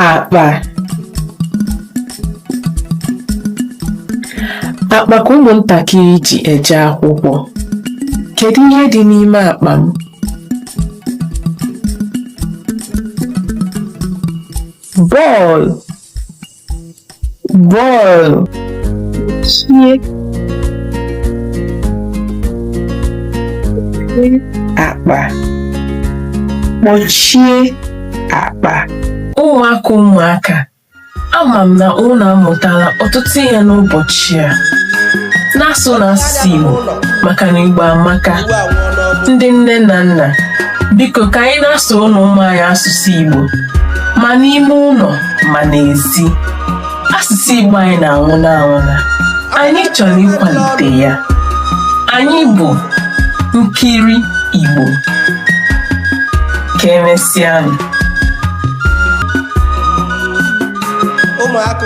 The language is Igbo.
Akpa. Akpa ka ụmụntakịrị ji eje akwụkwọ. Kedu ihe dị n'ime akpa m? Bọọlụ. Bọọlụ. Akpa. Kpọchie akpa. Ụmụaka, ama m na unu amụtala ọtụtụ ihe n'ụbọchị a. Na-asụ n'asụsụ Igbo maka na Igbo amaka. Ndị nne na nna, biko ka anyị na-asụ ụmụ anyị asụsụ Igbo, ma n'ime ụlọ ma n'ezi. Asụsụ Igbo anyị na-anwụna. Anyị chọrọ ịkwalite ya. Anyị bụ nkiri Igbo. Ka emesịanụ. Ụmụaka